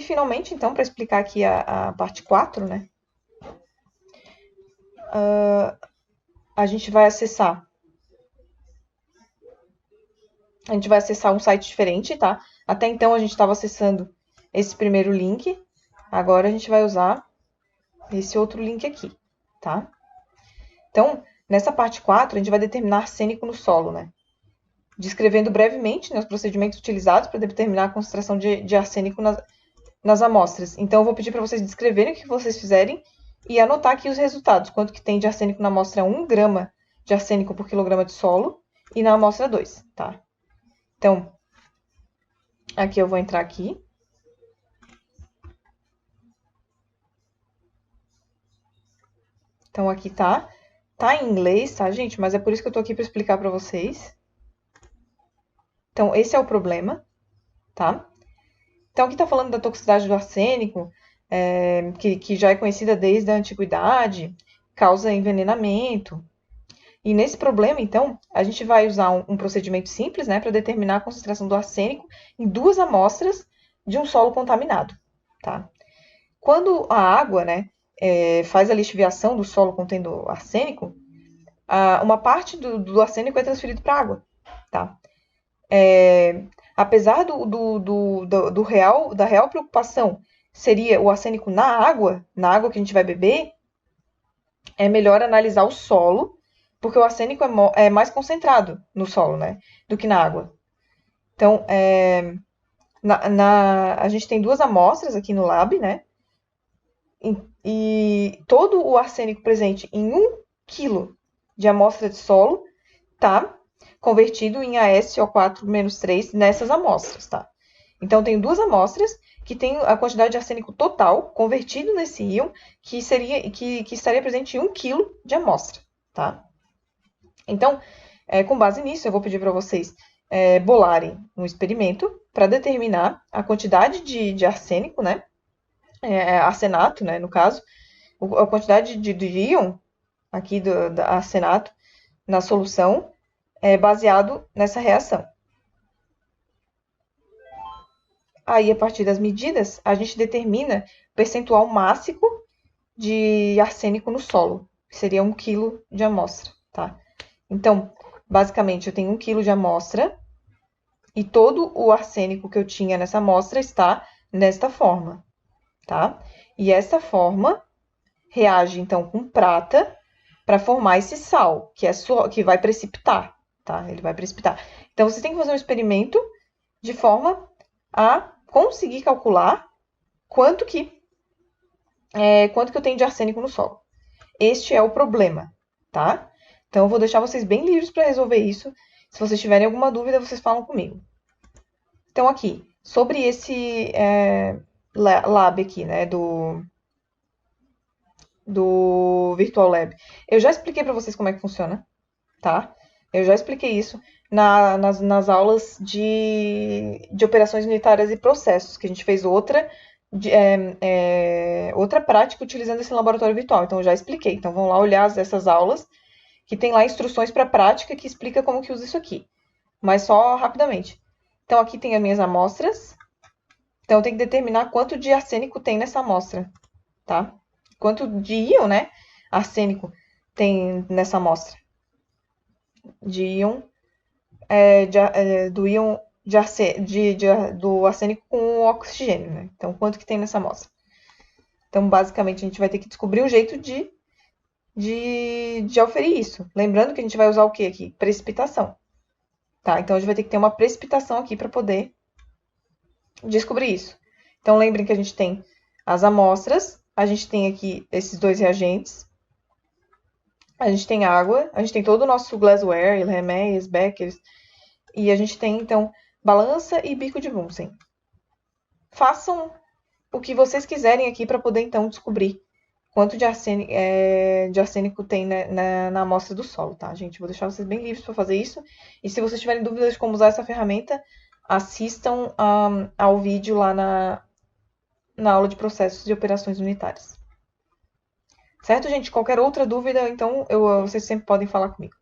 finalmente, então, para explicar aqui a parte 4, né? A gente vai acessar um site diferente, tá? Até então a gente estava acessando esse primeiro link. Agora a gente vai usar esse outro link aqui, tá? Então, nessa parte 4, a gente vai determinar arsênico no solo, né? Descrevendo brevemente, né, os procedimentos utilizados para determinar a concentração de arsênico nas amostras. Então, eu vou pedir para vocês descreverem o que vocês fizerem e anotar aqui os resultados. Quanto que tem de arsênico na amostra 1 grama de arsênico por quilograma de solo e na amostra 2, tá? Então, aqui eu vou entrar aqui. Então, aqui tá em inglês, tá, gente? Mas é por isso que eu tô aqui para explicar para vocês. Então, esse é o problema, tá? Então, aqui tá falando da toxicidade do arsênico, que já é conhecida desde a antiguidade, causa envenenamento. E nesse problema, então, a gente vai usar um procedimento simples, né, para determinar a concentração do arsênico em 2 amostras de um solo contaminado, tá? Quando a água, né, faz a lixiviação do solo contendo arsênico, uma parte do arsênico é transferido para a água, tá? Apesar da real preocupação seria o arsênico na água que a gente vai beber, é melhor analisar o solo, porque o arsênico é mais concentrado no solo, né, do que na água. Então, a gente tem 2 amostras aqui no lab, né, e todo o arsênico presente em 1 quilo de amostra de solo tá convertido em AsO4-3 nessas amostras, tá? Então, tem 2 amostras que tem a quantidade de arsênico total convertido nesse íon que estaria presente em 1 quilo de amostra, tá? Então, com base nisso, eu vou pedir para vocês bolarem um experimento para determinar a quantidade de arsênico, né? Arsenato, né, no caso, a quantidade de íon aqui do arsenato na solução baseado nessa reação. Aí, a partir das medidas, a gente determina o percentual máximo de arsênico no solo, que seria 1 quilo de amostra, tá? Então, basicamente, eu tenho 1 quilo de amostra e todo o arsênico que eu tinha nessa amostra está nesta forma, tá? E essa forma reage, então, com prata para formar esse sal, que vai precipitar, tá? Ele vai precipitar. Então, você tem que fazer um experimento de forma a conseguir calcular quanto que eu tenho de arsênico no solo. Este é o problema, tá? Então, eu vou deixar vocês bem livres para resolver isso. Se vocês tiverem alguma dúvida, vocês falam comigo. Então, aqui, sobre esse lab aqui, né, do Virtual Lab. Eu já expliquei para vocês como é que funciona, tá? Eu já expliquei isso nas aulas de operações unitárias e processos, que a gente fez outra prática utilizando esse laboratório virtual. Então, eu já expliquei. Então, vão lá olhar essas aulas, que tem lá instruções para prática que explica como que usa isso aqui. Mas só rapidamente. Então, aqui tem as minhas amostras. Então, eu tenho que determinar quanto de arsênico tem nessa amostra, tá? Quanto de íon, né, arsênico tem nessa amostra. De íon, do íon do arsênico com oxigênio, né? Então, quanto que tem nessa amostra? Então, basicamente, a gente vai ter que descobrir um jeito de auferir isso. Lembrando que a gente vai usar o que aqui? Precipitação. Tá? Então, a gente vai ter que ter uma precipitação aqui para poder descobrir isso. Então, lembrem que a gente tem as amostras, a gente tem aqui esses 2 reagentes, a gente tem água, a gente tem todo o nosso glassware, Ilheméias, Beckers, e a gente tem, então, balança e bico de Bunsen. Façam o que vocês quiserem aqui para poder, então, descobrir quanto de arsênico tem na amostra do solo, tá, gente? Vou deixar vocês bem livres para fazer isso. E se vocês tiverem dúvidas de como usar essa ferramenta, assistam ao vídeo lá na aula de processos e operações unitárias. Certo, gente? Qualquer outra dúvida, então, vocês sempre podem falar comigo.